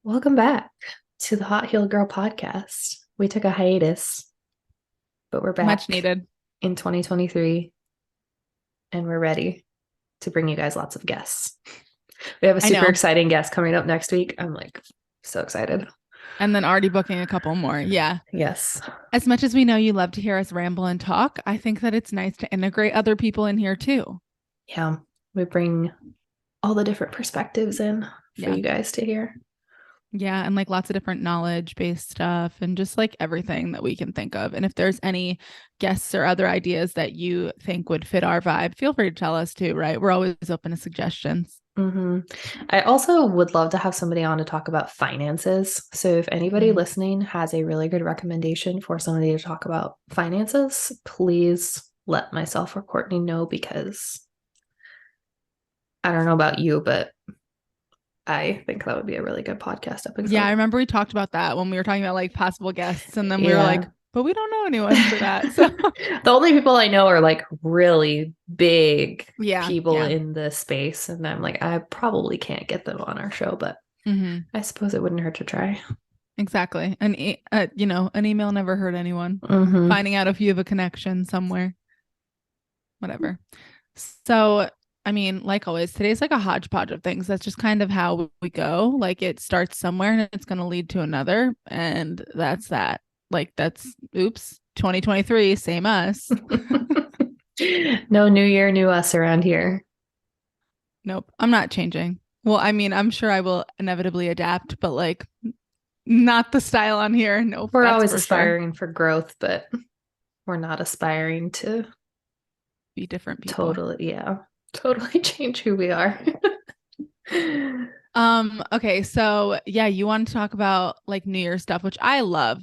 Welcome back to the Hot Heel Girl podcast. We took a hiatus, but we're Much back needed. in 2023 and we're ready to bring you guys lots of guests. We have a I super know. exciting guest coming up next week. I'm like so excited. And then already booking a couple more. Yeah. Yes. As much as we know you love to hear us ramble and talk, I think that it's nice to integrate other people in here too. Yeah. We bring all the different perspectives in for Yeah. you guys to hear. Yeah. And like lots of different knowledge based stuff and just like everything that we can think of. And if there's any guests or other ideas that you think would fit our vibe, feel free to tell us too, right? We're always open to suggestions. Mm-hmm. I also would love to have somebody on to talk about finances. So if anybody Mhm. listening has a really good recommendation for somebody to talk about finances, please let myself or Courtney know because I don't know about you, but I think that would be a really good podcast Yeah. I episode. remember we talked about that when we were talking about like possible guests. And then we were Yeah. like, but we don't know anyone for that. So The only people I know are like really big yeah. people Yeah. in this space. And I'm like, I probably can't get them on our show, but Hmm. I suppose it wouldn't hurt to try. Exactly. An email never hurt anyone. Mm-hmm. Finding out if you have a connection somewhere, whatever. So, I mean, like always, today's like a hodgepodge of things. That's just kind of how we go. Like it starts somewhere and it's going to lead to another. And that's that. Like that's, oops, 2023, same us. No new year, new us around here. Nope, I'm not changing. Well, I mean, I'm sure I will inevitably adapt, but like not the style on here. Nope, We're that's always for sure. aspiring for growth, but we're not aspiring to Be different people. totally, yeah, totally change who we are. Okay, so yeah, you want to talk about like New Year stuff, which I love.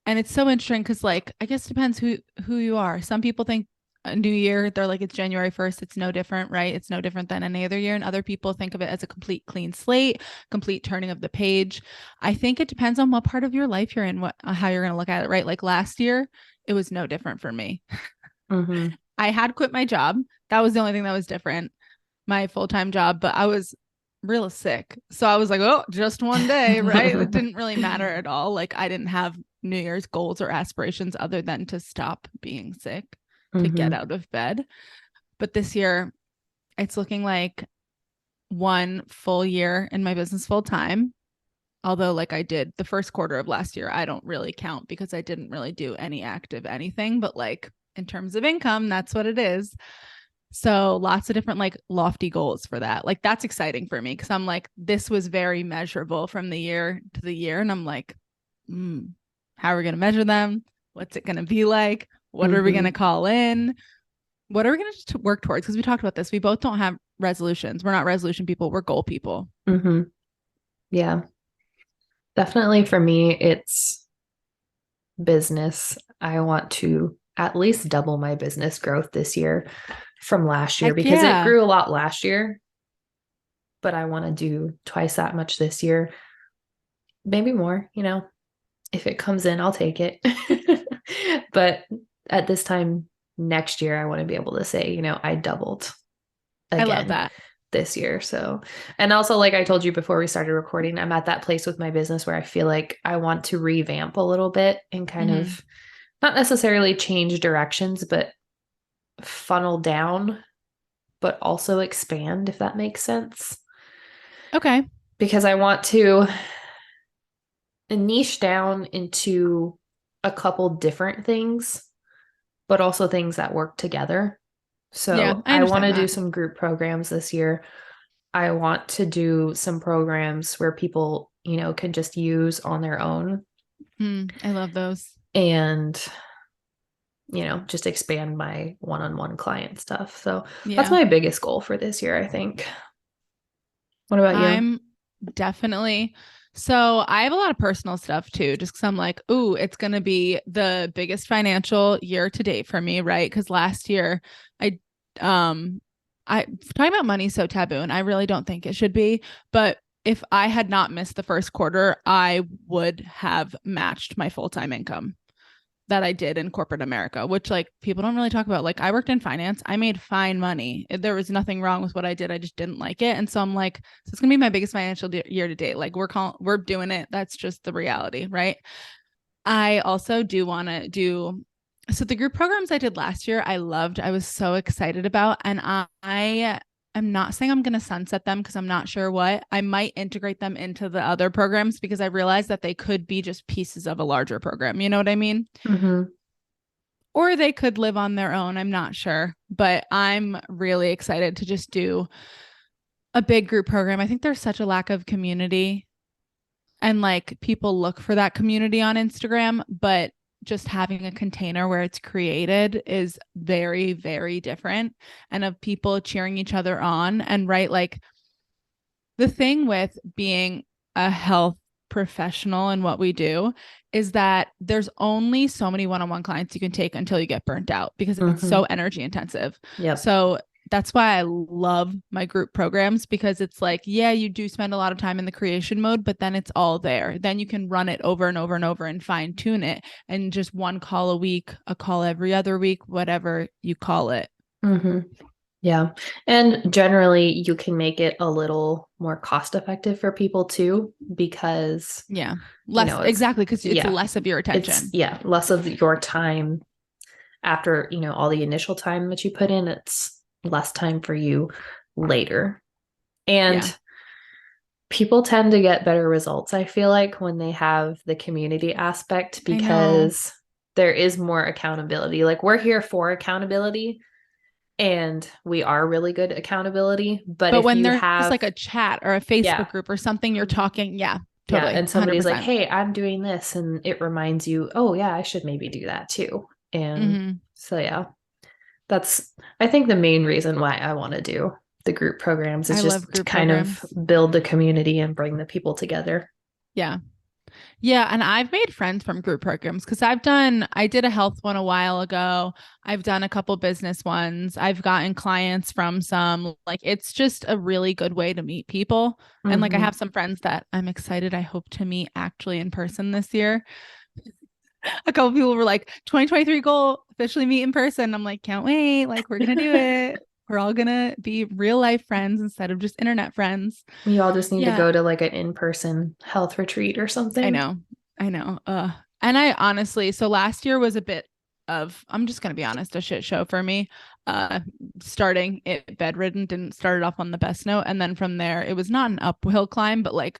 And it's so interesting because like I guess it depends who you are. Some people think a New Year, they're like it's January 1st, it's no different, right? It's no different than any other year. And other people think of it as a complete clean slate, complete turning of the page. I think it depends on what part of your life you're in, what how you're gonna look at it, right? Like last year, it was no different for me. Mm-hmm. I had quit my job. That was the only thing that was different, my full-time job, but I was real sick. So I was like, oh, just one day, right? It didn't really matter at all. Like I didn't have New Year's goals or aspirations other than to stop being sick, to get Mm-hmm. out of bed. But this year, it's looking like one full year in my business full time. Although, like I did the first quarter of last year, I don't really count because I didn't really do any active anything. But like in terms of income, that's what it is. So lots of different like lofty goals for that. Like that's exciting for me because I'm like, this was very measurable from the year to the year. And I'm like, how are we going to measure them? What's it going to be like? What are we going Mm-hmm. to call in? What are we going to work towards? Because we talked about this. We both don't have resolutions. We're not resolution people. We're goal people. Mm-hmm. Yeah, definitely for me, it's business. I want to at least double my business growth this year from last year Heck because it yeah. grew a lot last year, but I want to do twice that much this year, maybe more, if it comes in, I'll take it. But at this time next year, I want to be able to say, I doubled I love again that. this year. So, and also, like I told you before we started recording, I'm at that place with my business where I feel like I want to revamp a little bit and kind Mm-hmm. of not necessarily change directions, but funnel down, but also expand, if that makes sense. Okay. Because I want to niche down into a couple different things, but also things that work together. Yeah, So I I want understand to do that. some group programs this year. I want to do some programs where people, can just use on their own I love those. and, just expand my one on one client stuff. So that's Yeah. my biggest goal for this year, I think. What about you? I'm definitely. So I have a lot of personal stuff too, just because I'm like, ooh, it's going to be the biggest financial year to date for me, right? Because last year, I, um, I talking about money is so taboo, and I really don't think it should be. But if I had not missed the first quarter, I would have matched my full time income. that I did in corporate America, which like people don't really talk about. Like I worked in finance. I made fine money. There was nothing wrong with what I did. I just didn't like it. And so I'm like, so it's going to be my biggest financial year to date. Like we're doing it. That's just the reality, right? I also do want to do so the group programs I did last year, I loved. I was so excited about, and I am not saying I'm going to sunset them because I'm not sure what. I might integrate them into the other programs because I realized that they could be just pieces of a larger program. You know what I mean? Mm-hmm. Or they could live on their own. I'm not sure, but I'm really excited to just do a big group program. I think there's such a lack of community and like people look for that community on Instagram, but just having a container where it's created is very, very different, and of people cheering each other on. And right, like the thing with being a health professional and what we do is that there's only so many one-on-one clients you can take until you get burnt out because it's Mm-hmm. so energy intensive. Yep. So that's why I love my group programs, because it's like, yeah, you do spend a lot of time in the creation mode, but then it's all there. Then you can run it over and over and over and fine tune it. And just one call a week, a call every other week, whatever you call it. Mm-hmm. Yeah. And generally, you can make it a little more cost effective for people too, because, Yeah. you Less, know, exactly. Because it's yeah, less of your it's, attention. yeah, less of your time after, all the initial time that you put in, it's less time for you later. Yeah. And people tend to get better results, I feel like, when they have the community aspect I know. because there is more accountability. Like, we're here for accountability and we are really good accountability. But But if when you there's have, like a chat or a Facebook yeah, group or something, you're mhm, talking. Yeah, yeah, totally. and somebody's like, 100%. hey, I'm doing this, and it reminds you, oh, yeah, I should maybe do that too. And Mm-hmm. so, yeah, that's, I think, the main reason why I want to do the group programs is I love just to group kind of programs. build the community and bring the people together. Yeah. Yeah. And I've made friends from group programs because I did a health one a while ago. I've done a couple business ones. I've gotten clients from some. Like, it's just a really good way to meet people. And like, I Mm-hmm. have some friends that I'm excited. I hope to meet actually in person this year. A couple people were like, 2023 goal, officially meet in person. I'm like, can't wait. Like, we're going to do it. We're all going to be real life friends instead of just internet friends. You all just need to Yeah, go to like an in-person health retreat or I something. know. I know. And I honestly, so last year was a bit of, I'm just going to be honest, a shit show for me. Starting it bedridden didn't start it off on the best note. And then from there, it was not an uphill climb, but like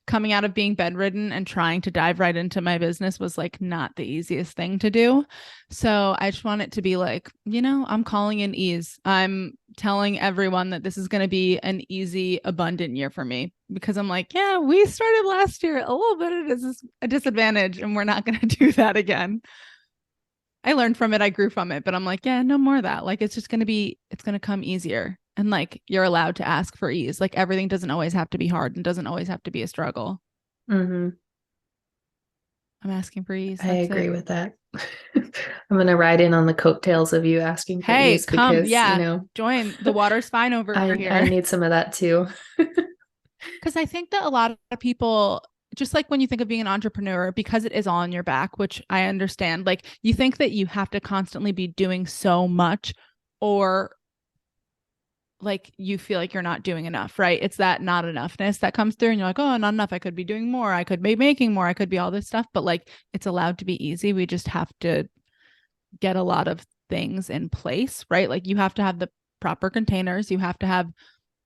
coming out of being bedridden and trying to dive right into my business was like not the easiest thing to do. So I just want it to be like, I'm calling in ease. I'm telling everyone that this is going to be an easy, abundant year for me because I'm like, yeah, we started last year a little bit. It is a disadvantage and we're not going to do that again. I learned from it. I grew from it, but I'm like, yeah, no more of that. Like, it's going to come easier. And like, you're allowed to ask for ease. Like, everything doesn't always have to be hard and doesn't always have to be a struggle. Mm-hmm. I'm asking for ease. I That's agree it. with that. I'm going to ride in on the coattails of you asking for Hey, ease come. because, Yeah. Join. The water's fine over I here. need some of that too. Because I think that a lot of people, just like when you think of being an entrepreneur, because it is all on your back, which I understand, like you think that you have to constantly be doing so much or like you feel like you're not doing enough, right? It's that not enoughness that comes through, and you're like, oh, not enough. I could be doing more. I could be making more. I could be all this stuff. But like, it's allowed to be easy. We just have to get a lot of things in place, right? Like, you have to have the proper containers, you have to have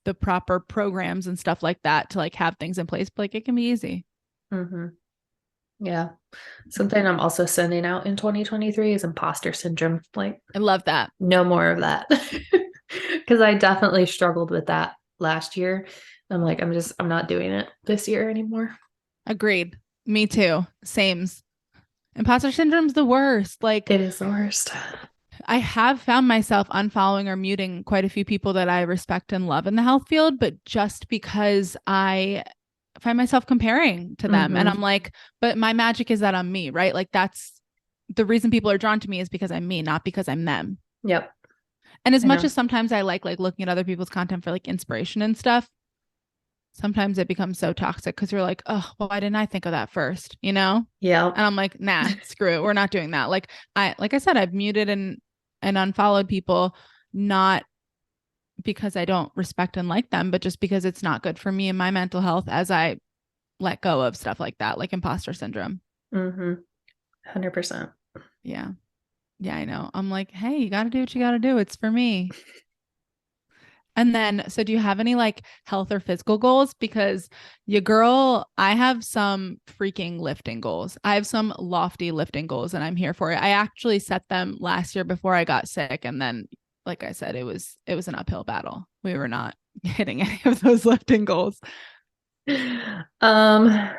the proper programs and stuff like that to like have things in place. But like, it can be easy. Mm-hmm. Yeah. Something I'm also sending out in 2023 is imposter syndrome. Like, I love that. no more of that. Because I definitely struggled with that last year. I'm like, I'm not doing it this year anymore. Agreed. Me too. Sames. Imposter syndrome's the worst. Like, It is the worst. I have found myself unfollowing or muting quite a few people that I respect and love in the health field, but just because I find myself comparing to them. And Mm-hmm. I'm like, but my magic is that I'm me, right? Like, that's the reason people are drawn to me is because I'm me, not because I'm them. Yep. And as I much know. as sometimes I like looking at other people's content for like inspiration and stuff, sometimes it becomes so toxic because you're like, oh, well, why didn't I think of that first? You know? Yeah. And I'm like, nah, screw it. We're not doing that. Like I said, I've muted and unfollowed people, not because I don't respect and like them, but just because it's not good for me and my mental health as I let go of stuff like that, like imposter syndrome. Mm-hmm. 100%. Yeah. Yeah, I know. I'm like, hey, you got to do what you got to do. It's for me. And then, so do you have any like health or physical goals? Because your girl, I have some freaking lifting goals. I have some lofty lifting goals and I'm here for it. I actually set them last year before I got sick. And then, like I said, it was an uphill battle. We were not hitting any of those lifting goals. Um,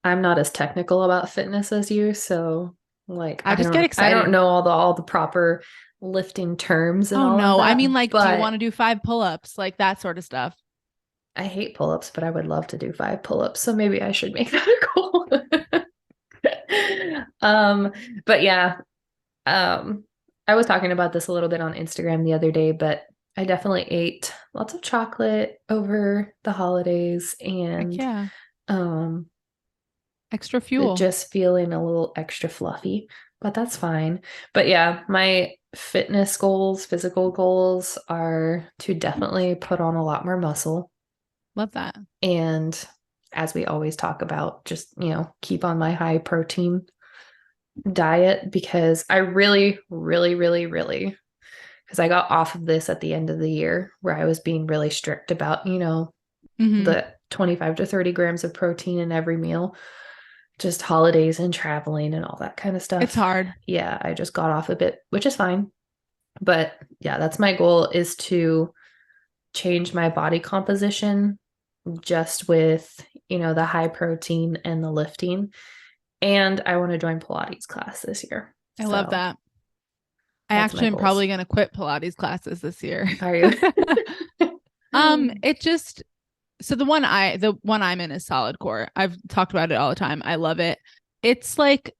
I'm not as technical about fitness as you, so like I just get I don't excited. know all the proper lifting terms and Oh all of no. I that, mean, like, do you want but to do 5 pull-ups? Like that sort of stuff. I hate pull-ups, but I would love to do 5 pull-ups, so maybe I should make that a goal. Um, but yeah, um, I was talking about this a little bit on Instagram the other day, but I definitely ate lots of chocolate over the holidays Heck and yeah. um Extra fuel. just feeling a little extra fluffy, but that's fine. But yeah, my fitness goals, physical goals are to definitely put on a lot more muscle. Love that. And as we always talk about, just, keep on my high protein diet because I really, really, really, really, because I got off of this at the end of the year where I was being really strict about, Mm-hmm. the 25 to 30 grams of protein in every meal, just holidays and traveling and all that kind of It's stuff. hard. Yeah, I just got off a bit, which is fine. But yeah, that's my goal is to change my body composition just with, the high protein and the lifting. And I want to join Pilates class this year. I love So that. I that's my actually am goals. probably going to quit Pilates classes this year. Are you? It just so the one I'm in is solid core. I've talked about it all the time. I love it. It's like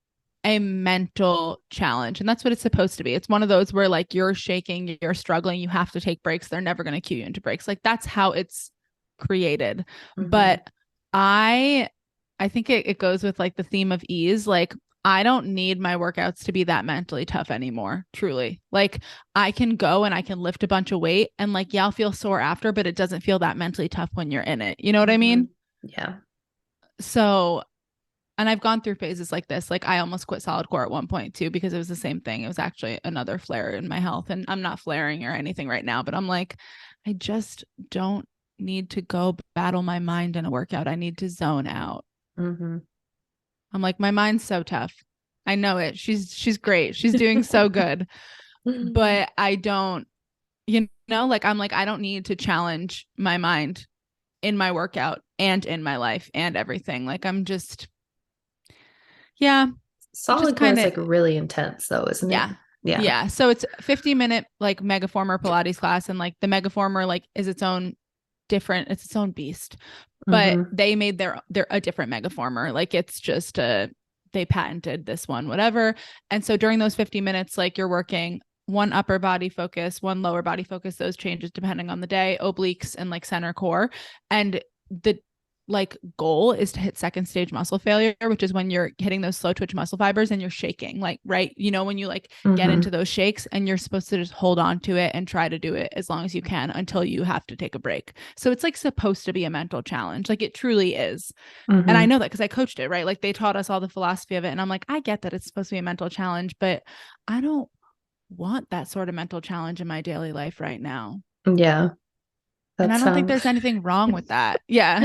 a mental challenge, and that's what it's supposed to be. It's one of those where like you're shaking, you're struggling, you have to take breaks. They're never going to cue you into breaks. Like that's how it's created. Hmm. But I I think it goes with like the theme of ease. Like I don't need my workouts to be that mentally tough anymore, truly. Like I can go and I can lift a bunch of weight and like, yeah, I'll feel sore after, but it doesn't feel that mentally tough when you're in it. You know what I Hmm. mean? Yeah. So, and I've gone through phases like this. Like I almost quit solid core at one point too, because it was the same thing. It was actually another flare in my health. And I'm not flaring or anything right now, but I'm like, I just don't need to go battle my mind in a workout. I need to zone out. Hmm. I'm like, my mind's so tough. I know it. She's great. She's doing so good. But I don't, like I'm like, I don't need to challenge my mind in my workout and in my life and everything. Like I'm just, yeah, just Solid core kind is of, like really intense though, isn't it? yeah. Yeah. Yeah. So it's 50-minute like megaformer Pilates class. And like the megaformer like is its own different, it's its own beast. But Hmm. they made their a different megaformer. Like it's just a they patented this one, whatever. And so during those 50 minutes, like you're working one upper body focus, one lower body focus, those changes depending on the day, obliques and like center core. And the like goal is to hit second stage muscle failure, which is when you're hitting those slow twitch muscle fibers and you're shaking, like, right, when you like get into Hmm. those shakes and you're supposed to just hold on to it and try to do it as long as you can until you have to take a break. So it's like supposed to be a mental challenge, like it truly is. And I Hmm. know that because I coached it, right? Like they taught us all the philosophy of it, and I'm like, I get that it's supposed to be a mental challenge, but I don't want that sort of mental challenge in my daily life right now. Yeah. And That I don't think sounds there's anything wrong with that. Yeah.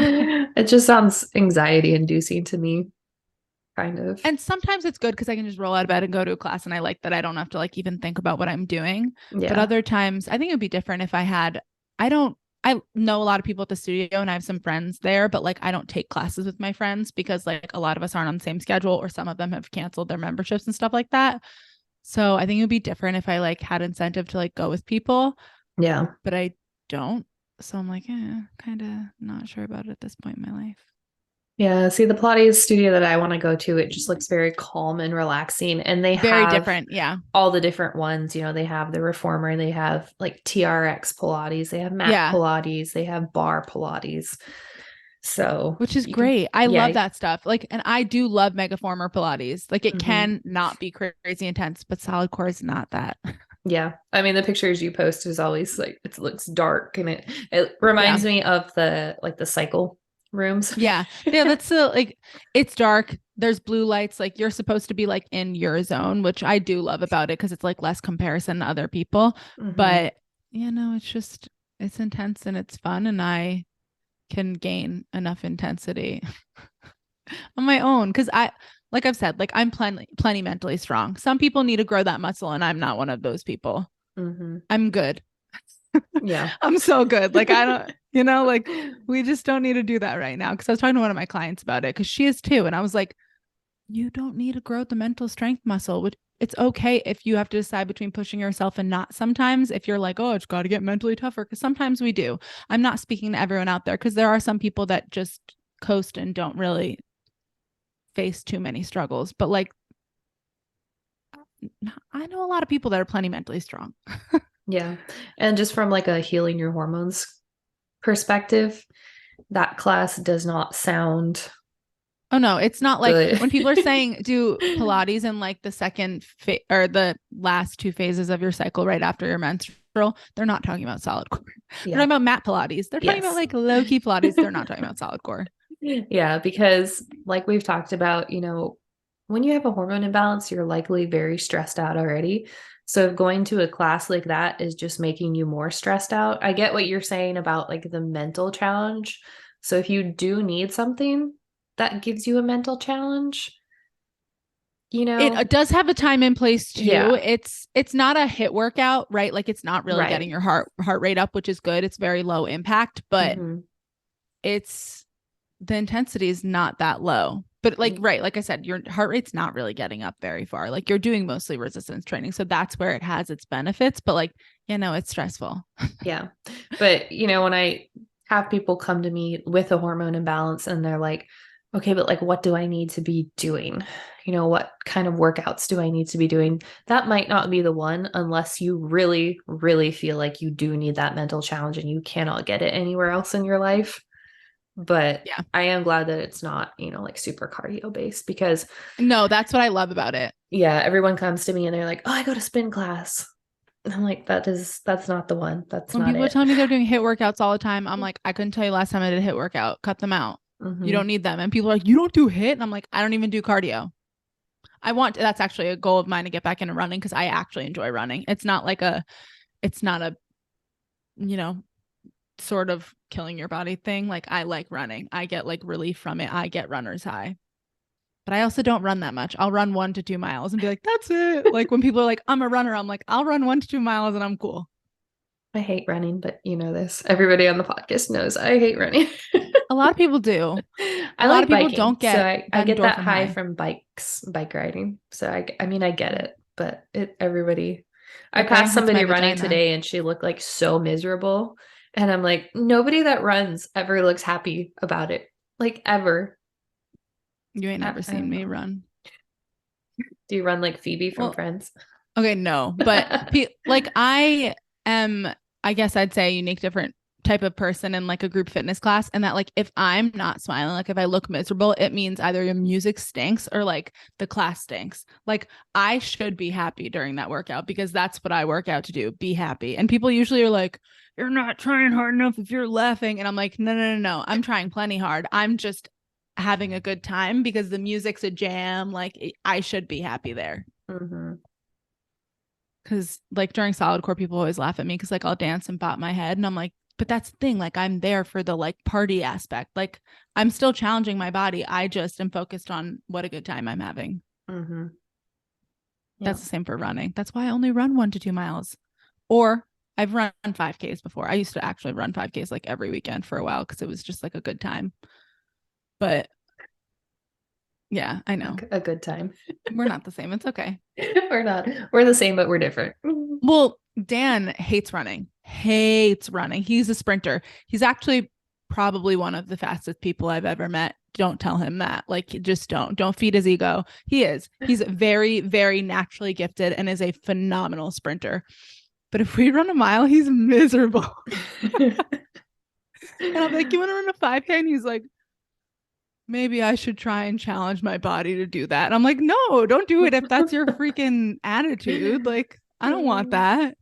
it just sounds anxiety inducing to me, kind of. And sometimes it's good because I can just roll out of bed and go to a class, and I like that I don't have to like even think about what I'm doing. But Yeah. other times I think it would be different if I don't I know a lot of people at the studio and I have some friends there, but like I don't take classes with my friends because like a lot of us aren't on the same schedule or some of them have canceled their memberships and stuff like that. So I think it would be different if I like had incentive to like go with people, Yeah. but I don't. So I'm like, kind of not sure about it at this point in my life. Yeah, see the Pilates studio that I want to go to, it just looks very calm and relaxing. And they Very have different. Yeah. all the different ones. They have the reformer, they have like TRX Pilates, they have mat Yeah. Pilates, they have bar Pilates. So Which is you can, great. I love yeah. that stuff. Like, and I do love Megaformer Pilates. Like, it Hmm. can not be crazy intense, but solid core is not that. Yeah. I mean, the pictures you post is always like it looks dark and it Yeah. reminds me of the cycle rooms. Yeah. Yeah. That's like, it's dark. There's blue lights. Like, you're supposed to be like in your zone, which I do love about it because it's like less comparison to other people. Hmm. But, it's just, it's intense and it's fun. And I can gain enough intensity on my own because like I've said, like I'm plenty mentally strong. Some people need to grow that muscle, and I'm not one of those people. Hmm. I'm good. Yeah. I'm so good. Like I don't, like we just don't need to do that right now. Because I was talking to one of my clients about it because she is too, and I was like, you don't need to grow the mental strength muscle. It's okay if you have to decide between pushing yourself and not sometimes if you're like, oh, it's got to get mentally tougher because sometimes we do. I'm not speaking to everyone out there because there are some people that just coast and don't really face too many struggles. But like, I know a lot of people that are plenty mentally strong. Yeah. And just from like a healing your hormones perspective, that class does not sound Oh no, it's not like good. when people are saying do Pilates in like the second or the last two phases of your cycle right after your menstrual, they're not talking about solid core. They're Yeah. talking about mat Pilates. They're talking about Yes. like low key Pilates. They're not talking about solid core. Yeah, because like we've talked about, when you have a hormone imbalance, you're likely very stressed out already. So going to a class like that is just making you more stressed out. I get what you're saying about like the mental challenge. So if you do need something that gives you a mental challenge, you It know, does have a time and place too. yeah, It's not a hit workout, right? Like it's not really getting right. your heart rate up, which is good. It's very low impact, but Hmm. it's the intensity is not that low. But like, right, like I said, your heart rate's not really getting up very far. Like you're doing mostly resistance training. So that's where it has its benefits. But like, it's stressful. Yeah. But, when I have people come to me with a hormone imbalance and they're like, okay, but like, what do I need to be doing? What kind of workouts do I need to be doing? That might not be the one unless you really, really feel like you do need that mental challenge and you cannot get it anywhere else in your life. But Yeah. I am glad that it's not, like super cardio based because, No, that's what I love about it. yeah, everyone comes to me and they're like, oh, I go to spin class. And I'm like, that's not the one. That's When not people are it. telling me they're doing HIIT workouts all the time, I'm like, I couldn't tell you last time I did a HIIT workout. Cut them out. You Hmm. don't need them. And people are like, you don't do HIIT? And I'm like, I don't even do cardio. That's actually a goal of mine to get back into running because I actually enjoy running. It's not a, you know, sort of killing your body thing. Like I like running. I get like relief from it. I get runner's high. But I also don't run that much. I'll run 1 to 2 miles and be like, that's it. Like when people are like, I'm a runner, I'm like, I'll run 1 to 2 miles and I'm cool. I hate running, but you know this. Everybody on the podcast knows I hate running. A lot of people do. I A lot of like people biking. don't So get I that get that endorphin high high. from bike riding. So I mean I get it, but everybody I Okay, passed that's my somebody running vagina. today and she looked like so miserable. And I'm like, nobody that runs ever looks happy about it. Like ever. You ain't never I seen don't me know. run. Do you run like Phoebe from Well, Friends? okay, no, but like I am, I guess I'd say a unique, different type of person in like a group fitness class. And that like if I'm not smiling, like if I look miserable, it means either your music stinks or like the class stinks. Like I should be happy during that workout because that's what I work out to do, be happy. And people usually are like, you're not trying hard enough if you're laughing. And I'm like, no, no, no, no. I'm trying plenty hard. I'm just having a good time because the music's a jam. Like I should be happy there. Hmm. Because like during solid core, people always laugh at me because like I'll dance and bop my head, and I'm like, but that's the thing. Like I'm there for the like party aspect. Like I'm still challenging my body. I just am focused on what a good time I'm having. Hmm. Yeah. That's the same for running. That's why I only run 1 to 2 miles. Or I've run 5Ks before. I used to actually run 5Ks like every weekend for a while because it was just like a good time. But yeah, I know. A good time. We're not the same. It's okay. We're not. We're the same, but we're different. Well, Dan hates running. Hates running. He's a sprinter. He's actually probably one of the fastest people I've ever met. don't tell him that. Like, just don't feed his ego. He's very, very naturally gifted and is a phenomenal sprinter. But if we run a mile, he's miserable. And I'm like, you want to run a 5K? And he's like, maybe I should try and challenge my body to do that. And I'm like, no, don't do it if that's your freaking attitude. Like, I don't want that.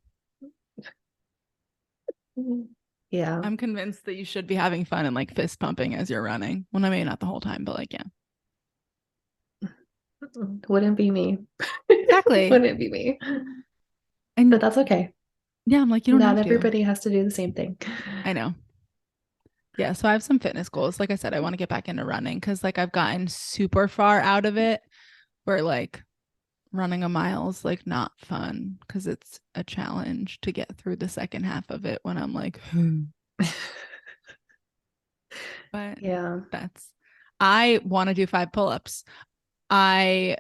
Yeah. I'm convinced that you should be having fun and like fist pumping as you're running. Well, I mean, not the whole time, but like, yeah. Wouldn't be me. Exactly. Wouldn't be me. But And that's okay. yeah, I'm like, you don't Not have to. everybody has to do the same thing. I know. Yeah. So I have some fitness goals. Like I said, I want to get back into running because like I've gotten super far out of it where like running a mile is like not fun because it's a challenge to get through the second half of it when I'm like, but Yeah. I want to do 5 pull-ups. I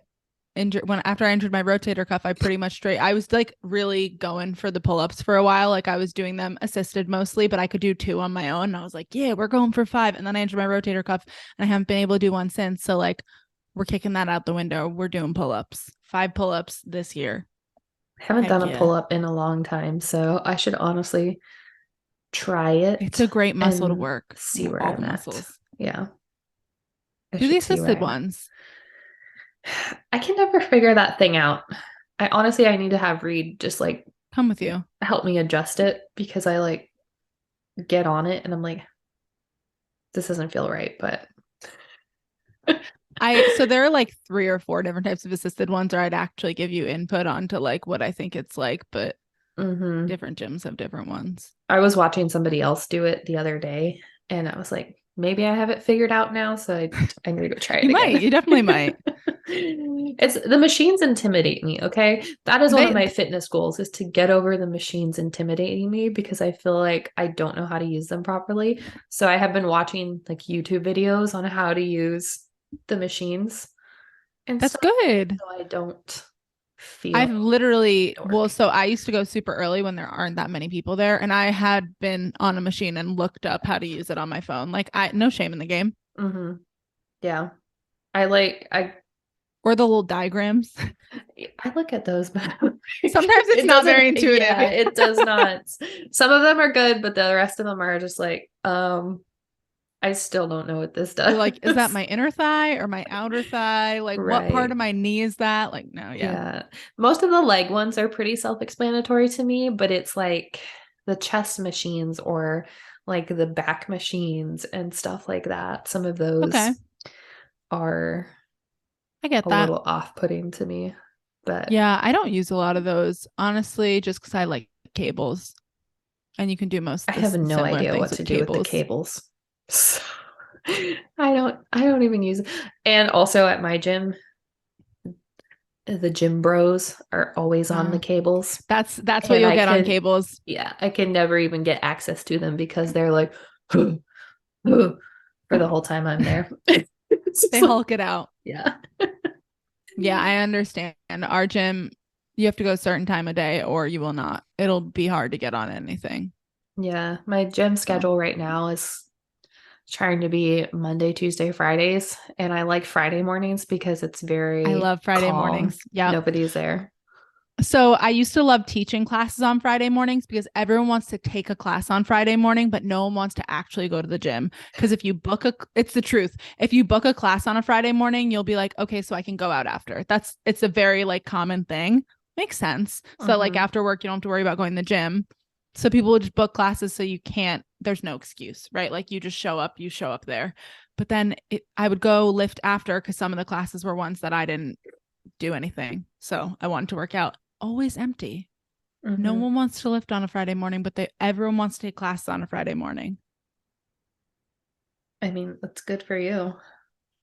after I injured my rotator cuff, I pretty much I was like really going for the pull-ups for a while. Like I was doing them assisted mostly, but I could do 2 on my own. And I was like, yeah, we're going for 5. And then I injured my rotator cuff and I haven't been able to do one since. So like we're kicking that out the window. We're doing pull-ups. 5 pull-ups this year. I haven't Heck done a yeah. pull up in a long time, so I should honestly try it It's a great muscle to and work. see where All the I'm at. muscles. Yeah, I Do the should see where assisted I'm at. ones. I can never figure that thing out. I need to have Reed just like Come with you. help me adjust it because I like get on it and I'm like, this doesn't feel right, but So there are like 3 or 4 different types of assisted ones, or I'd actually give you input onto like what I think it's like, but hmm. different gyms have different ones. I was watching somebody else do it the other day and I was like, maybe I have it figured out now, so I need to go try it You might, again. you definitely might. It's the machines intimidate me, okay? That is one of They my fitness goals is to get over the machines intimidating me because I feel like I don't know how to use them properly. So I have been watching like YouTube videos on how to use the machines and that's stuff good. so I don't I've feel literally, well, dorky. so I used to go super early when there aren't that many people there, and I had been on a machine and looked up how to use it on my phone. Like no shame in the game. Hmm. Yeah. I Or the little diagrams. I look at those, but Sometimes it's it not doesn't, very intuitive. yeah, it does not. Some of them are good, but the rest of them are just like, I still don't know what this You're like, is that does. my inner thigh or my outer thigh? Like, what part Right. of my knee is that? Like, no, yeah. Yeah. Most of the leg ones are pretty self-explanatory to me, but it's like the chest machines or like the back machines and stuff like that. Some of Okay. those are I get a that. little off-putting to me, but Yeah, I don't use a lot of those, honestly, just because I like cables and you can do most I of have the no similar idea things what to with do with the cables. cables. So I don't even use it. And also at my gym, the gym bros are always on the Uh, cables. that's what And you'll get on cables. yeah, I can never even get access to them because they're like, for the whole time I'm there. It's They just like, hulk it out. yeah. Yeah, I understand. Our gym, you have to go a certain time of day or you will not. It'll be hard to get on anything. Yeah, my gym So schedule right now is trying to be Monday, Tuesday, Fridays. And I like Friday mornings because it's I very love Friday calm. mornings. Yep. Nobody's there. So I used to love teaching classes on Friday mornings because everyone wants to take a class on Friday morning, but no one wants to actually go to the gym. Because if you it's the truth. If you book a class on a Friday morning, you'll be like, okay, so I can go out after. It's a very like common thing. Makes sense. So like Hmm. after work, you don't have to worry about going to the gym. So people will just book classes so you can't, there's no excuse, right? Like you just you show up there. But then I would go lift after because some of the classes were ones that I didn't do anything. So I wanted to work out. Always empty. No Hmm. one wants to lift on a Friday morning, but everyone wants to take classes on a Friday morning. I mean, that's good for you.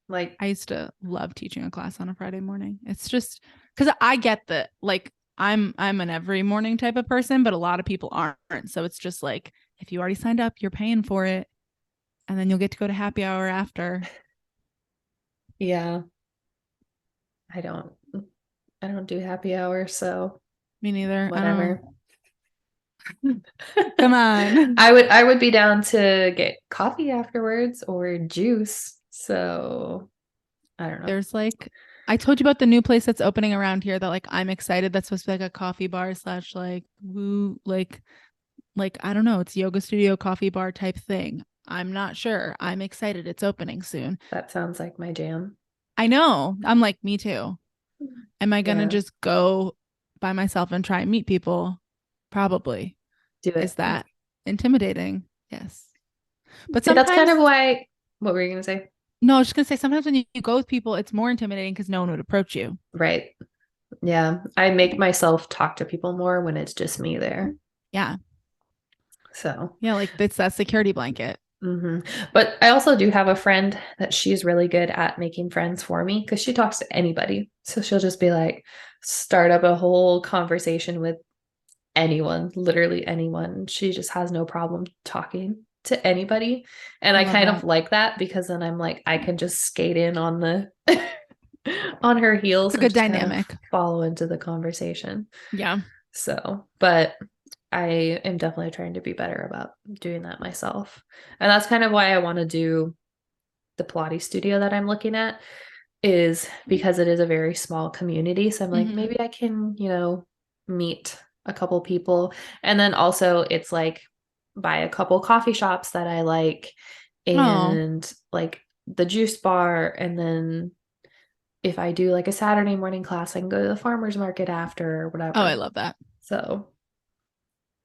Like, I used to love teaching a class on a Friday morning. It's just because I get that like I'm an every morning type of person, but a lot of people aren't. So it's just like if you already signed up, you're paying for it, and then you'll get to go to happy hour after. yeah, I don't I don't do happy hour, so Me neither. I don't. whatever. Come on. I would be down to get coffee afterwards or juice. So I don't know. There's like, I told you about the new place that's opening around here that like I'm excited. That's supposed to be like a coffee bar slash like woo like I don't know, it's yoga studio coffee bar type thing. I'm not sure. I'm excited. It's opening soon. That sounds like my jam. I know. I'm like, me too. Am I gonna Yeah, just go by myself and try and meet people? Probably. do Is it. that intimidating? Yes. But See, that's kind sometimes, of why, what were you going to say? no, I was just gonna say sometimes when you go with people, it's more intimidating because no one would approach you. Right. Yeah. I make myself talk to people more when it's just me there. Yeah. So, Yeah, like it's that security blanket. mhm. But I also do have a friend that she's really good at making friends for me because she talks to anybody. So she'll just be like, start up a whole conversation with anyone, literally anyone. She just has no problem talking to anybody. And I I love kind of that. like that because then I'm like, I can just skate in on the on her It's heels a and good just kind of dynamic. follow into the conversation. Yeah. So, but I am definitely trying to be better about doing that myself. And that's kind of why I want to do the Pilates studio that I'm looking at is because it is a very small community. So I'm like, Mm-hmm. maybe I can, meet a couple people. And then also it's like buy a couple coffee shops that I like Oh, and like the juice bar. And then if I do like a Saturday morning class, I can go to the farmer's market after or oh, I whatever. love that. So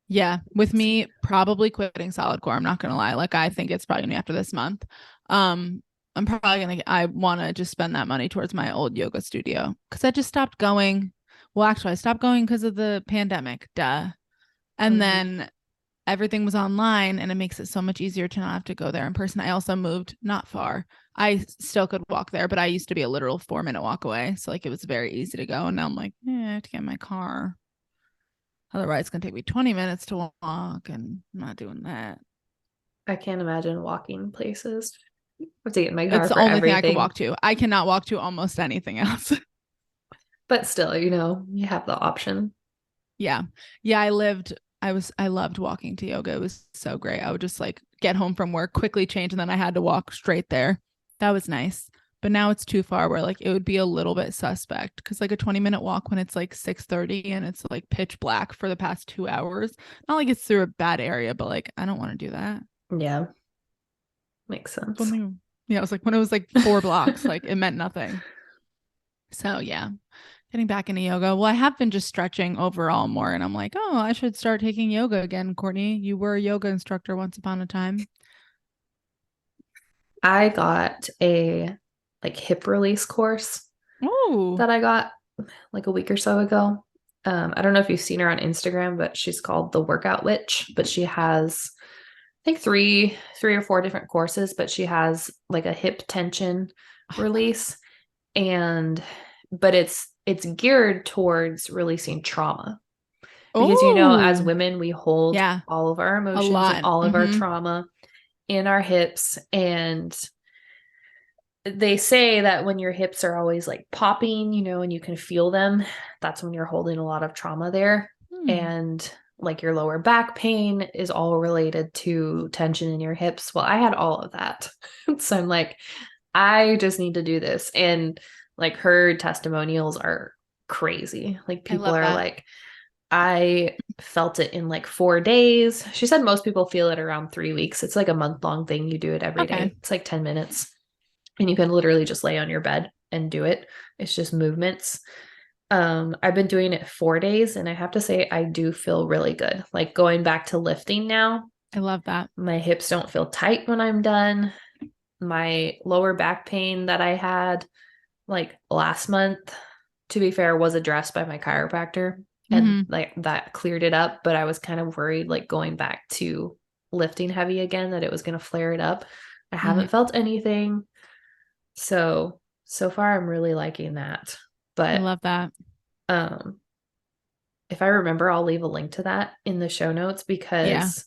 Yeah. With see. me probably quitting solid core, I'm not gonna lie. Like I think it's probably gonna be after this month. Um, I'm probably gonna I wanna just spend that money towards my old yoga studio because I just stopped going. Well, actually, I stopped going because of the pandemic. Duh. And Mhm. then everything was online and it makes it so much easier to not have to go there in person. I also moved not far. I still could walk there, but I used to be a literal 4 minute walk away. So like it was very easy to go. And now I'm like, I have to get in my car. Otherwise, it's gonna take me 20 minutes to walk, and I'm not doing that. I can't imagine walking places. I have to get in my car It's the for only thing I could everything. walk to. I cannot walk to almost anything else. But still, you have the option. Yeah. Yeah, I loved walking to yoga. It was so great. I would just like get home from work, quickly change, and then I had to walk straight there. That was nice. But now it's too far where like it would be a little bit suspect because like a 20-minute walk when it's like 6:30 and it's like pitch black for the past 2 hours. Not like it's through a bad area, but like I don't want to do that. Yeah, makes sense. Yeah, it was like when it was like 4 blocks, like it meant nothing. So yeah, getting back into yoga. Well, I have been just stretching overall more, and I'm like, oh, I should start taking yoga again. Courtney, you were a yoga instructor once upon a time. I got a like hip release course Oh, that I got like a week or so ago. I don't know if you've seen her on Instagram, but she's called the Workout Witch. But she has, I think three or four different courses. But she has like a hip tension release, and but it's geared towards releasing trauma because as oh, women we hold yeah, all of our a emotions and lot. all of our Mm-hmm. trauma in our hips, and they say that when your hips are always like popping, and you can feel them, that's when you're holding a lot of trauma there. Hmm. And like your lower back pain is all related to tension in your hips. Well, I had all of that. So I'm like, I just need to do this. And like her testimonials are crazy. Like I people love are that. like, I felt it in like 4 days. She said most people feel it around 3 weeks. It's like a month-long thing. You do it every Okay. day. It's like 10 minutes and you can literally just lay on your bed and do it. It's just movements. I've been doing it 4 days and I have to say I do feel really good. Like going back to lifting now, I love that. my hips don't feel tight when I'm done. My lower back pain that I had like last month, to be fair, was addressed by my chiropractor and Mm-hmm. like that cleared it up. But I was kind of worried, like going back to lifting heavy again, that it was going to flare it up. I Mm-hmm. haven't felt anything. So far I'm really liking that. I But love that. um if I remember, I'll leave a link to that in the show notes Yeah. because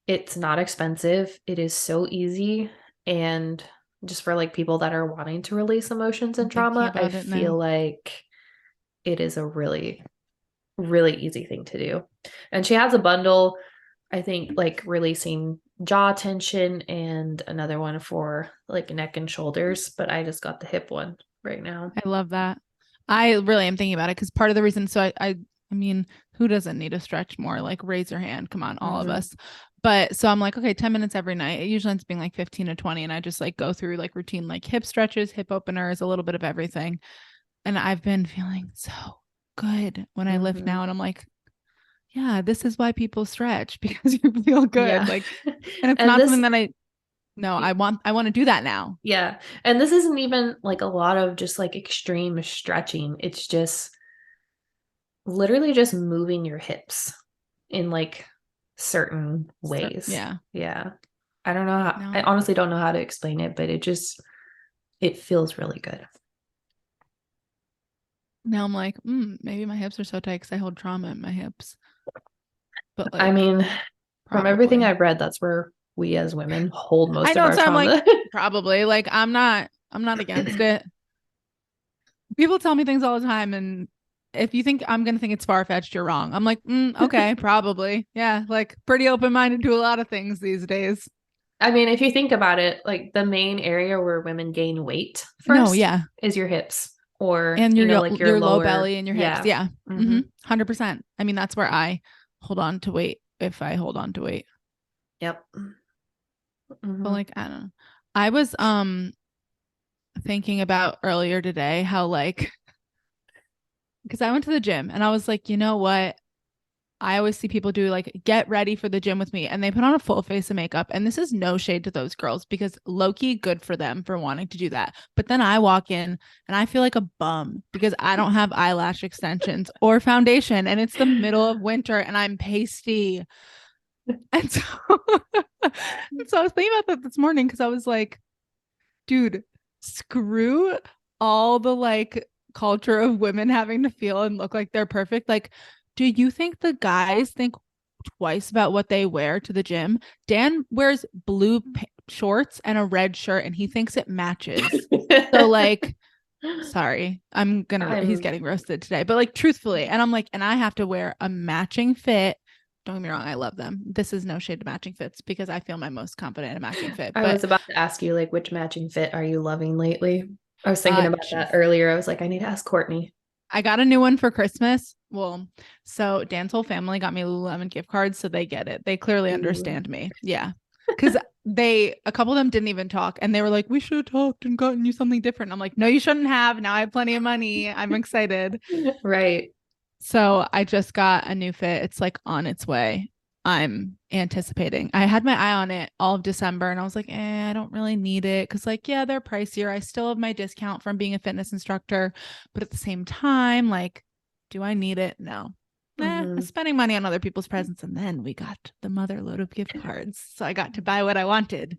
it's not expensive. It is so easy. And just for like people that are wanting to release emotions I'm and thinking trauma, I about it feel now. like it is a really, really easy thing to do. And she has a bundle. I think like releasing jaw tension and another one for like neck and shoulders, but I just got the hip one right now. I love that. I really am thinking about it because part of the reason, so I mean, who doesn't need to stretch more? Like raise your hand. Come on, all of Mm-hmm. us. But so I'm like, okay, 10 minutes every night. It usually ends up being like 15 to 20. And I just like go through like routine, like hip stretches, hip openers, a little bit of everything. And I've been feeling so good when I lift Mm-hmm. now. And I'm like, yeah, this is why people stretch because you feel good. Yeah. Like, and it's And not this, something that no, I want to do that now. yeah. And this isn't even like a lot of just like extreme stretching. It's just literally just moving your hips in like certain ways. Yeah. Yeah. I don't know how, I No, honestly don't know how to explain it, but it feels really good. now I'm like, maybe my hips are so tight because I hold trauma in my hips. But I like, mean, from everything probably. I've read, that's where we as women hold I most of know. our So I'm like, trauma. probably. Like, I'm not against it. People tell me things all the time, and if you think I'm gonna think it's far fetched, you're wrong. I'm like, okay, probably. Yeah, like pretty open minded to a lot of things these days. I mean, if you think about it, like the main area where women gain weight No, first yeah. is your hips or, And like your your low lower. belly and your hips. Yeah. Yeah. Mm-hmm. 100%. I mean, that's where I hold on to weight if I hold on to weight. Yep. But Mm-hmm. like, I don't know. I was thinking about earlier today how like because I went to the gym and I was like, you know what? I always see people do like get ready for the gym with me and they put on a full face of makeup. And this is no shade to those girls because low key good for them for wanting to do that. But then I walk in and I feel like a bum because I don't have eyelash extensions or foundation and it's the middle of winter and I'm pasty. And so, and so I was thinking about that this morning because I was like, dude, screw all the like culture of women having to feel and look like they're perfect. Like, do you think the guys think twice about what they wear to the gym? Dan wears blue shorts and a red shirt and he thinks it matches. So like sorry, he's I'm getting roasted today. But like truthfully, and I'm like and I have to wear a matching fit. Don't get me wrong, I love them. This is no shade to matching fits because I feel my most confident in a matching fit. I But was about to ask you like which matching fit are you loving lately? I was thinking about that geez. earlier. I was like, I need to ask Courtney. I got a new one for Christmas. Well, so Dan's whole family got me Lululemon gift cards, so they get it. They clearly Ooh. understand me. Yeah. Cause a couple of them didn't even talk and they were like, we should have talked and gotten you something different. I'm like, no, you shouldn't have. Now I have plenty of money. I'm excited. Right. So I just got a new fit. It's like on its way. I'm anticipating. I had my eye on it all of December and I was like, I don't really need it. Cause like, yeah, they're pricier. I still have my discount from being a fitness instructor. But at the same time, like, do I need it? No. Nah, I'm Mm-hmm. spending money on other people's presents. And then we got the mother load of gift cards. So I got to buy what I wanted.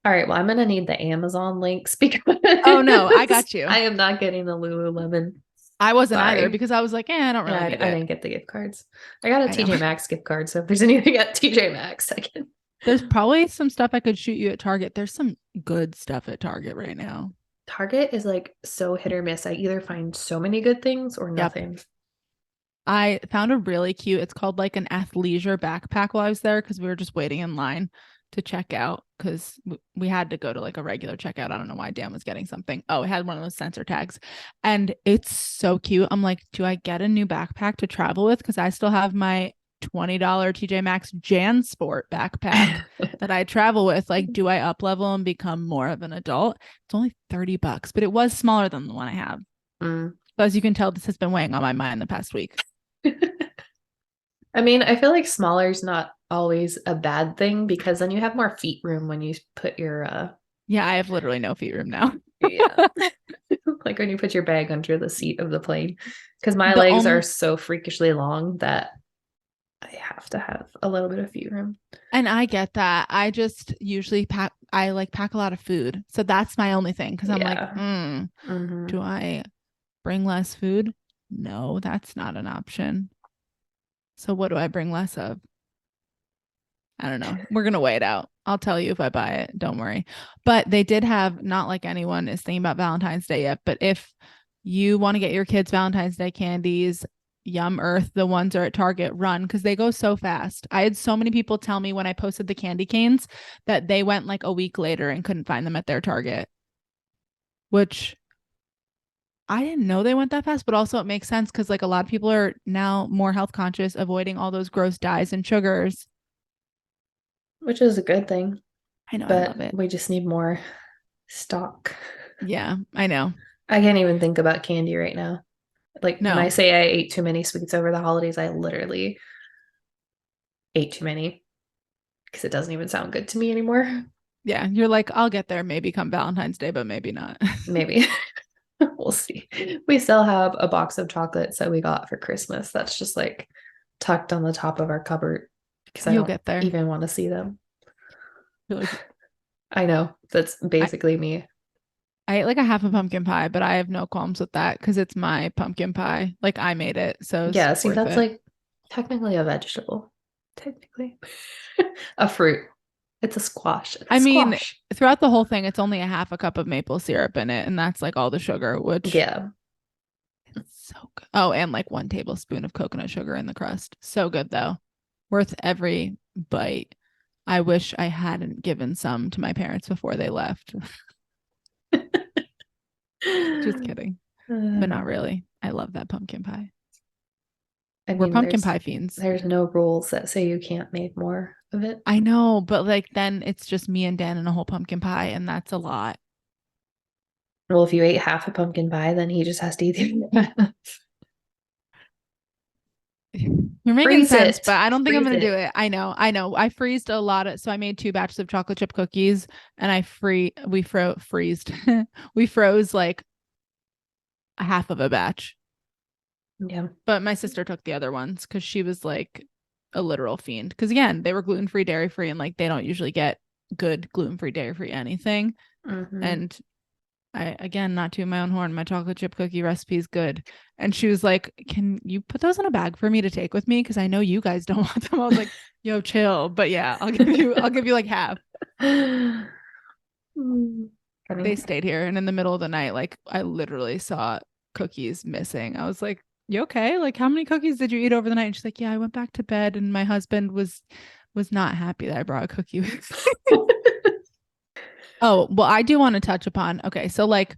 All right. Well, I'm gonna need the Amazon links because Oh no, I got I you. am not getting the Lululemon. I wasn't either Sorry. because I was like, I don't Yeah, really need I it. didn't get the gift cards. I got a I know. TJ Maxx gift card, so if there's anything at TJ Maxx, I can. There's probably some stuff I could shoot you at Target. There's some good stuff at Target right now. Target is like so hit or miss. I either find so many good things or Yep. nothing. I found a really cute, it's called like an athleisure backpack while I was there because we were just waiting in line to check out because we had to go to like a regular checkout. I don't know why Dan was getting something. Oh, it had one of those sensor tags and it's so cute. I'm like, do I get a new backpack to travel with? Because I still have my $20 TJ Maxx Jan Sport backpack that I travel with. Like, do I up level and become more of an adult? It's only $30, but it was smaller than the one I have. Mm. So as you can tell, this has been weighing on my mind the past week. I mean, I feel like smaller is not always a bad thing because then you have more feet room when you put your Yeah, I have literally no feet room now. yeah, like when you put your bag under the seat of the plane. Because my The legs are only so freakishly long that I have to have a little bit of feet room. and I get that. I just usually pack a lot of food. So that's my only thing because I'm like, Yeah. Hmm. do I bring less food? No, that's not an option. So what do I bring less of? I don't know. We're gonna weigh it out. I'll tell you if I buy it. Don't worry. But they did have not like anyone is thinking about Valentine's Day yet, but if you want to get your kids Valentine's Day candies, Yum Earth, the ones are at Target, run because they go so fast. I had so many people tell me when I posted the candy canes that they went like a week later and couldn't find them at their Target, which I didn't know they went that fast, but also it makes sense because like a lot of people are now more health conscious, avoiding all those gross dyes and sugars. which is a good thing, I know, I love but it. we just need more stock. Yeah, I know. I can't even think about candy right now. Like when I No, say I ate too many sweets over the holidays, I literally ate too many because it doesn't even sound good to me anymore. yeah, you're like, I'll get there maybe come Valentine's Day, but maybe not. Maybe. We'll see. We still have a box of chocolates that we got for Christmas that's just like tucked on the top of our cupboard because I You'll don't get there. even want to see them. You're like, I know that's I, basically me. I ate like a half a pumpkin pie, but I have no qualms with that because it's my pumpkin pie. Like I made it, so it's Yeah, see, worth that's it. like technically a vegetable. Technically, a fruit. It's a squash. It's a I mean, squash. throughout the whole thing, it's only a half a cup of maple syrup in it, and that's like all the sugar, which Yeah. so good. Oh, and like 1 tablespoon of coconut sugar in the crust. So good though. Worth every bite. I wish I hadn't given some to my parents before they left. Just kidding. But not really. I love that pumpkin pie. I We're mean, pumpkin pie fiends. there's no rules that say you can't make more of it. I know, but like then it's just me and Dan and a whole pumpkin pie, and that's a lot. Well, if you ate half a pumpkin pie, then he just has to eat the You're making freeze sense, it. but I don't think I'm Freeze gonna do it. it. I know, I know. I freezed a lot of, so I made 2 batches of chocolate chip cookies, and freezed, we froze like a half of a batch. Yeah. But my sister took the other ones because she was like a literal fiend. Because again, they were gluten free, dairy free, and like they don't usually get good gluten free, dairy free anything. Hmm. And I, again, not to my own horn, my chocolate chip cookie recipe is good. And she was like, "Can you put those in a bag for me to take with me? Because I know you guys don't want them." I was like, "Yo, chill." But yeah, I'll give you like half. Funny. They stayed here, and in the middle of the night, like I literally saw cookies missing. I was like, "You okay? Like, how many cookies did you eat over the night?" And she's like, "Yeah, I went back to bed, and my husband was not happy that I brought a cookie with." Oh, well, I do want to touch upon. Okay, so like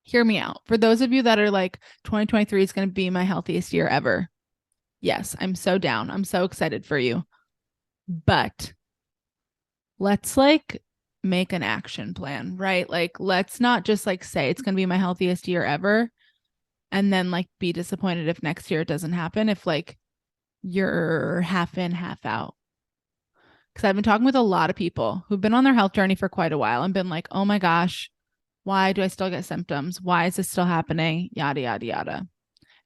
hear me out. For those of you that are like 2023 is going to be my healthiest year ever. Yes, I'm so down. I'm so excited for you. But let's like make an action plan, right? Like let's not just like say it's going to be my healthiest year ever and then like be disappointed if next year it doesn't happen if like you're half in, half out. Cuz I've been talking with a lot of people who've been on their health journey for quite a while and been like, "Oh my gosh, why do I still get symptoms? Why is this still happening?" Yada yada yada.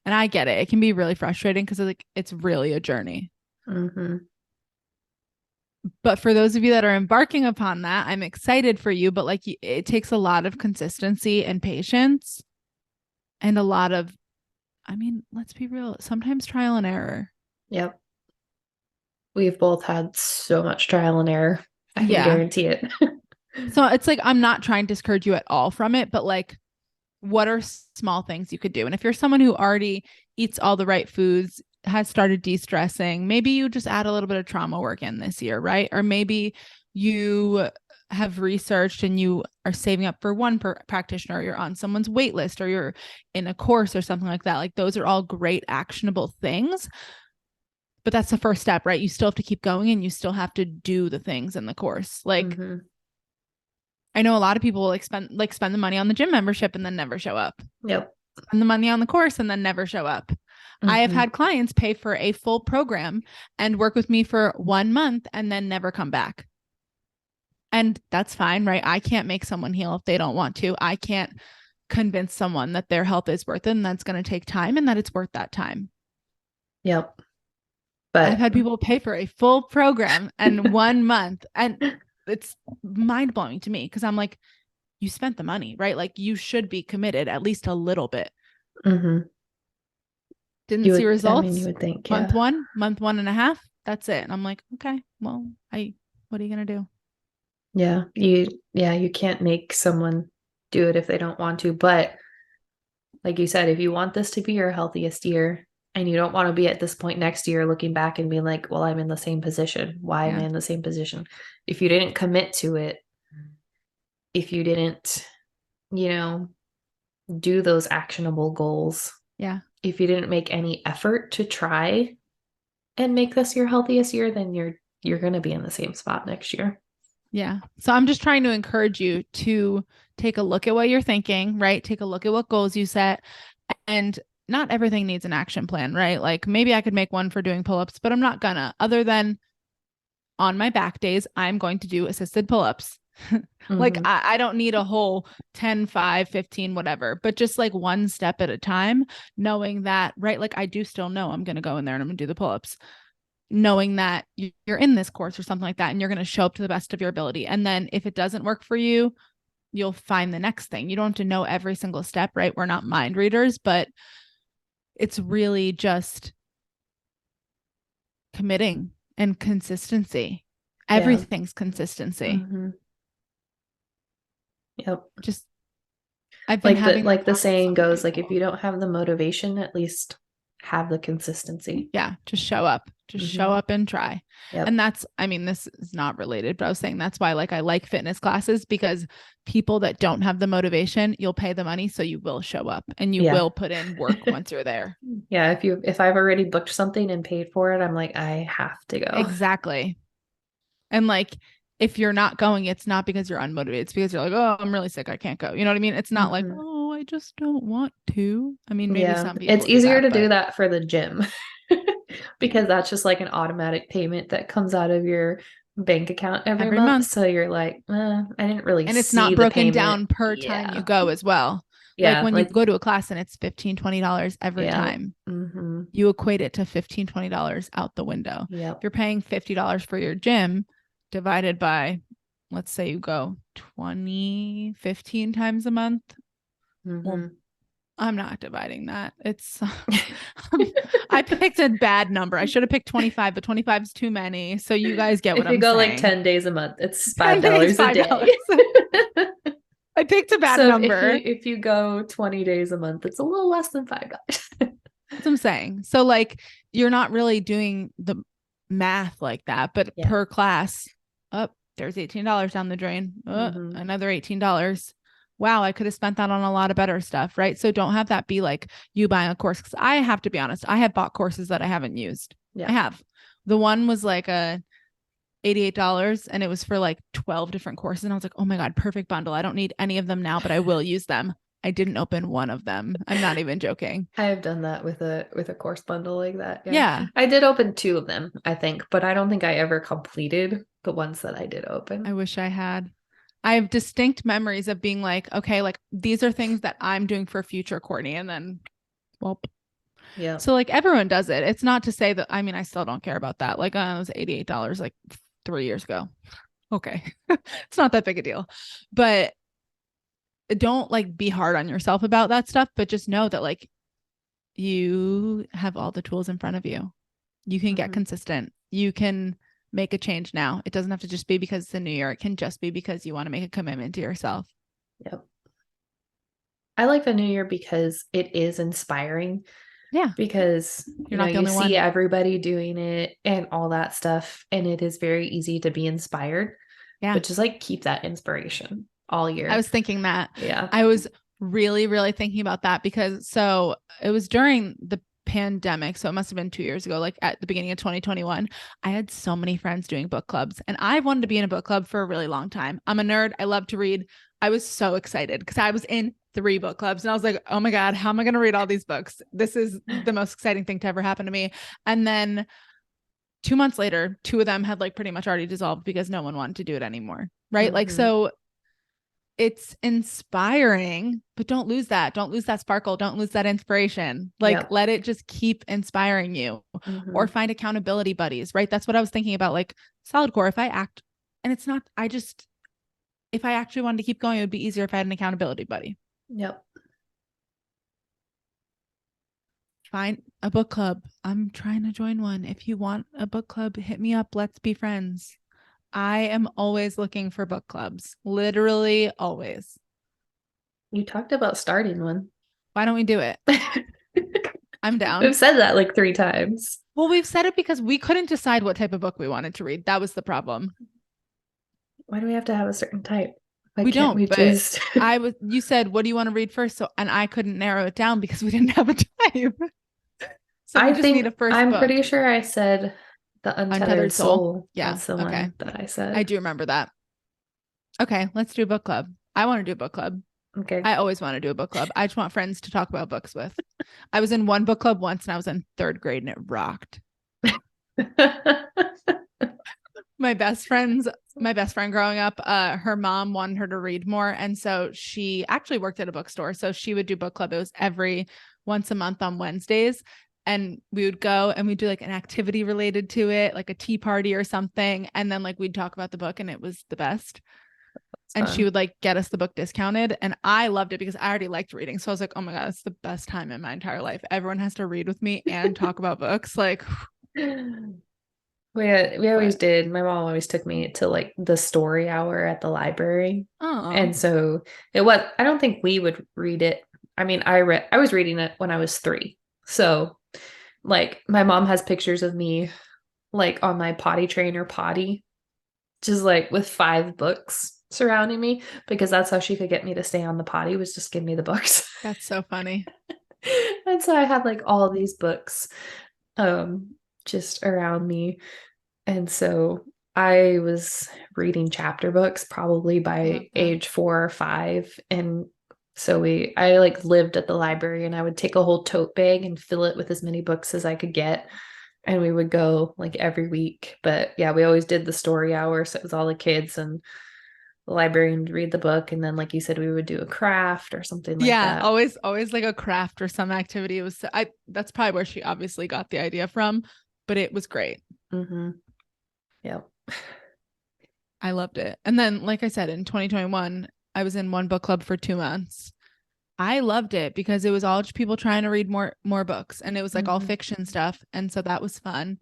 And I get it. It can be really frustrating because like it's really a journey. Hmm. But for those of you that are embarking upon that, I'm excited for you. But like it takes a lot of consistency and patience and a lot of, I mean, let's be real, sometimes trial and error. Yep. We've both had so much trial and error. I can Yeah. guarantee it. So it's like, I'm not trying to discourage you at all from it, but like, what are small things you could do? And if you're someone who already eats all the right foods, has started de-stressing, maybe you just add a little bit of trauma work in this year, right? Or maybe you have researched and you are saving up for one practitioner, or you're on someone's wait list, or you're in a course or something like that. Like those are all great actionable things. But that's the first step, right? You still have to keep going and you still have to do the things in the course. Like Hmm. I know a lot of people spend the money on the gym membership and then never show up. Yep. Spend the money on the course and then never show up. I have Hmm. had clients pay for a full program and work with me for 1 month and then never come back. And that's fine, right? I can't make someone heal if they don't want to. I can't convince someone that their health is worth it and that's going to take time and that it's worth that time. Yep. I've But had people pay for a full program and 1 month, and it's mind blowing to me because I'm like, you spent the money, right? Like you should be committed at least a little bit. hmm Didn't you see would, I mean, you results. would think, Month yeah. one, month 1.5. That's it. And I'm like, okay, well, what are you gonna do? Yeah, you can't make someone do it if they don't want to. But like you said, if you want this to be your healthiest year, And you don't want to be at this point next year looking back and being like, well, I'm in the same position. Why am I Yeah. in the same position? If you didn't commit to it, if you didn't, you know, do those actionable goals, Yeah. if you didn't make any effort to try and make this your healthiest year, then you're going to be in the same spot next year. Yeah. So I'm just trying to encourage you to take a look at what you're thinking, right? Take a look at what goals you set. And not everything needs an action plan, right? Like maybe I could make one for doing pull-ups, but I'm not gonna. Other than on my back days, I'm going to do assisted pull-ups. Like Mm-hmm. I don't need a whole 10, 5, 15, whatever, but just like one step at a time, knowing that, right? Like I do still know I'm going to go in there and I'm going to do the pull-ups, knowing that you're in this course or something like that, and you're going to show up to the best of your ability. And then if it doesn't work for you, you'll find the next thing. You don't have to know every single step, right? We're not mind readers, but it's really just committing and consistency. Yeah. Everything's consistency. Mm-hmm. Yep. Just, I've been having that Like the talk with so saying many goes, like if people. you don't have the motivation, at least have the consistency. Yeah, just show up. Just show Mm-hmm. up and try. And Yep. that's, I mean, this is not related, but I was saying that's why like I like fitness classes, because people that don't have the motivation, you'll pay the money so you will show up and you Yeah. will put in work once you're there. Yeah. If I've already booked something and paid for it, I'm like, I have to go. Exactly. And like if you're not going, it's not because you're unmotivated. It's because you're like, oh, I'm really sick. I can't go. You know what I mean? It's not like, Mm-hmm. oh, I just don't want to. I mean, maybe Yeah. some It's people do easier that, to do but that for the gym because that's just like an automatic payment that comes out of your bank account every every month. month. So you're like, I didn't really And it's see not the broken payment. down per time you Yeah. go as well. Like Yeah. when you Like, go to a class and it's $15, $20 every yeah. time, Mm-hmm. you equate it to $15, $20 out the window. If Yep. you're paying $50 for your gym divided by, let's say you go 20, 15 times a month. Well, Mm-hmm. I'm not dividing that. It's I picked a bad number. I should have picked 25, but 25 is too many. So you guys get what If you I'm go like saying. 10 days a month, it's 10 days, $5 a $5. day. I picked a bad So number. if you go 20 days a month, it's a little less than $5. That's what I'm saying. So like you're not really doing the math like that, but Yeah. per class, up there's $18 down the drain. Mm-hmm. Another $18. Wow, I could have spent that on a lot of better stuff, right? So don't have that be like you buying a course. Cause I have to be honest, I have bought courses that I haven't used. I Yeah. have. The one was like a $88 and it was for like 12 different courses. And I was like, oh my God, perfect bundle. I don't need any of them now, but I will use them. I didn't open one of them. I'm not even joking. I have done that with a course bundle like that. Yeah. Yeah. I did open two of them, I think, but I don't think I ever completed the ones that I did open. I wish I had. I have distinct memories of being like, okay, like these are things that I'm doing for future Courtney. And then, well, Yeah. so like everyone does it. It's not to say that, I mean, I still don't care about that. Like, it was $88 like 3 years ago. Okay. It's not that big a deal. But don't like be hard on yourself about that stuff, but just know that like you have all the tools in front of you. You can get Mm-hmm. consistent. You can make a change now. It doesn't have to just be because it's the new year. It can just be because you want to make a commitment to yourself. Yep. I like the new year because it is inspiring Yeah. because You're not the you only see one. everybody doing it and all that stuff and it is very easy to be inspired, Yeah. but just like keep that inspiration all I year. was thinking that. Yeah. I was really, really thinking about that because so it was during the pandemic. So it must have been 2 years ago, like at the beginning of 2021. I had so many friends doing book clubs and I wanted to be in a book club for a really long time. I'm a nerd. I love to read. I was so excited because I was in 3 book clubs and I was like, oh my God, how am I going to read all these books? This is the most exciting thing to ever happen to me. And then 2 months later, 2 of them had like pretty much already dissolved because no one wanted to do it anymore. Right. Mm-hmm. Like, so it's inspiring, but don't lose that. Don't lose that sparkle. Don't lose that inspiration. Like, Yep. let it just keep inspiring you Mm-hmm. or find accountability buddies, right? That's what I was thinking about. Like, solid core, if I act, and it's not, I just, if I actually wanted to keep going, it would be easier if I had an accountability buddy. Yep. Find a book club. I'm trying to join one. If you want a book club, hit me up. Let's be friends. I am always looking for book clubs, literally always. You talked about starting one. Why don't we do it? I'm down. We've said that like 3 times. Well, we've said it because we couldn't decide what type of book we wanted to read. That was the problem. Why do we have to have a certain type? Why We can't don't, we but just you said, what do you want to read first? So, and I couldn't narrow it down because we didn't have a time. So we I just need think a first I'm book. pretty sure I said The Untethered Untethered Soul. Soul. Yeah. That's the Okay. one that I I said. do remember that. Okay. Let's do a book club. I want to do a book club. Okay. I always want to do a book club. I just want friends to talk about books with. I was in one book club once and I was in third grade and it rocked. My best friend growing up, her mom wanted her to read more. And so she actually worked at a bookstore. So she would do book club. It was every once a month on Wednesdays. And we would go and we'd do like an activity related to it, like a tea party or something. And then like we'd talk about the book and it was the best. And she would like get us the book discounted. And I loved it because I already liked reading. So I was like, oh my God, it's the best time in my entire life. Everyone has to read with me and talk about books. Like, We always did. My mom always took me to like the story hour at the library. oh, And so it was, I don't think we would read it. I mean, I was reading it when I was 3. So like my mom has pictures of me like on my potty trainer potty, just like with 5 books surrounding me because that's how she could get me to stay on the potty was just give me the books. that's so funny. And so I had like all these books just around me. And so I was reading chapter books probably I love by that. age 4 or 5. And so I like lived at the library and I would take a whole tote bag and fill it with as many books as I could get. And we would go like every week. But yeah, we always did the story hour. So it was all the kids and the librarian would read the book. And then, like you said, we would do a craft or something like Yeah, that. always like a craft or some activity. It was I that's probably where she obviously got the idea from, but it was great. Mm-hmm. Yep. I loved it. And then, like I said, in 2021, I was in one book club for 2 months. I loved it because it was all just people trying to read more books and it was like all Mm-hmm. fiction stuff. And so that was fun.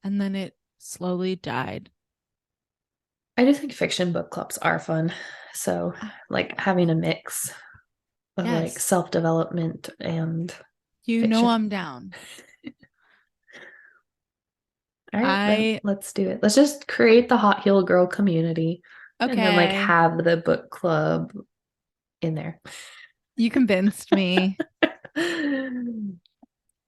And then it slowly died. I do think fiction book clubs are fun. So, like having a mix of like Yes. self-development and You know fiction. I'm down. All right, I let's do it. Let's just create the Hot Heel Girl community and then like okay. have the book club in there. You convinced me. Okay, I'm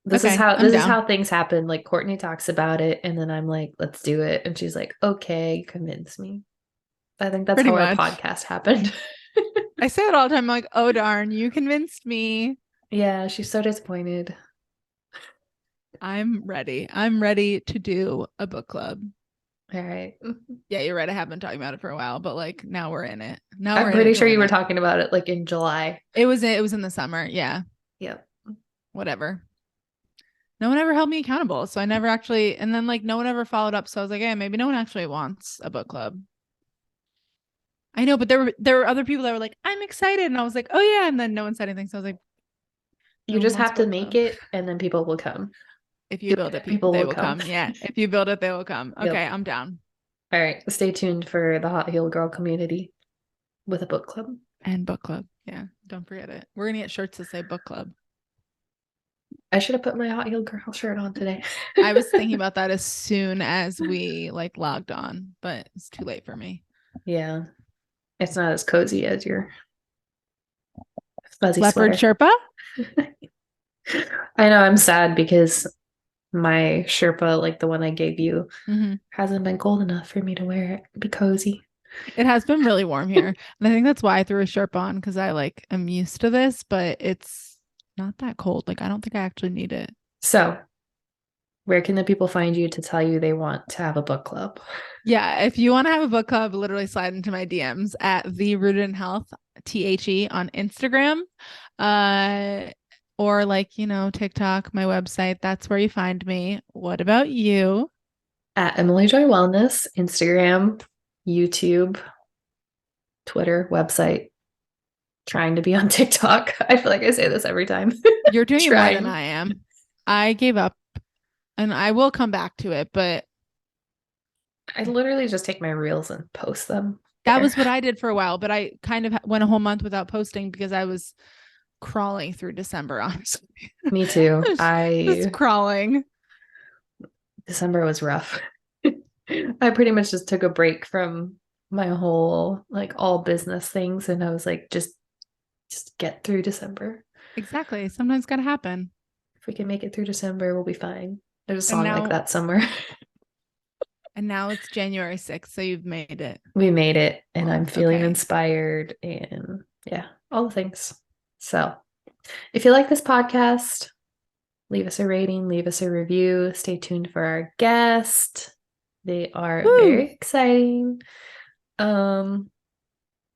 This is down. how things happen. Like Courtney talks about it and then I'm like, let's do it. And she's like, okay, convince me. I think that's Pretty how our much. podcast happened. I say it all the time. I'm like, oh darn, you convinced me. Yeah, she's so disappointed. I'm ready. I'm ready to do a book club. All right. Yeah, you're right. I have been talking about it for a while, but like now we're in it. Now we're I'm in it pretty to sure you win were it. talking about it like in July. It was in the summer. Yeah. Yep. Whatever. No one ever held me accountable. So I never actually and then like no one ever followed up. So I was like, hey, maybe no one actually wants a book club. I know, but there were other people that were like, I'm excited. And I was like, oh yeah. And then no one said anything. So I was like, You no one just wants have to book make club. it and then people will come. If you Do build it, it, people they will will come. come. Yeah. If you build it, they will come. Okay, Yep. I'm down. All right. Stay tuned for the Hot Heel Girl community with a book club. And book club. Yeah. Don't forget it. We're gonna get shirts that say book club. I should have put my Hot Heel Girl shirt on today. I was thinking about that as soon as we like logged on, but it's too late for me. Yeah. It's not as cozy as your fuzzy Leopard sweater. Sherpa? I know I'm sad because my Sherpa, like the one I gave you, Mm-hmm. hasn't been cold enough for me to wear it. Be cozy. It has been really warm here. And I think that's why I threw a Sherpa on because I like am used to this, but it's not that cold. Like I don't think I actually need it. So, where can the people find you to tell you they want to have a book club? Yeah, if you want to have a book club, literally slide into my DMs at the Rooted in Health THE on Instagram. Uh or like, TikTok, my website, that's where you find me. What about you? At Emily Joy Wellness, Instagram, YouTube, Twitter, website. Trying to be on TikTok. I feel like I say this every time. You're doing it more than Trying. I am. I gave up and I will come back to it, but I literally just take my reels and post them that there. was what I did for a while, but I kind of went a whole month without posting because I was crawling through December, honestly. Me too. Just crawling. December was rough. I pretty much just took a break from my whole like all business things, and I was like, just get through December. Exactly. Sometimes gotta happen. If we can make it through December, we'll be fine. There's a And song like now that somewhere. it's January 6th, so you've made it. We made it, and Well, I'm feeling okay. inspired, and yeah, all the things. So, if you like this podcast, leave us a rating, leave us a review. Stay tuned for our guest. They are Woo! very exciting. Um,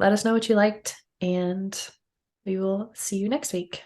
let us know what you liked, and we will see you next week.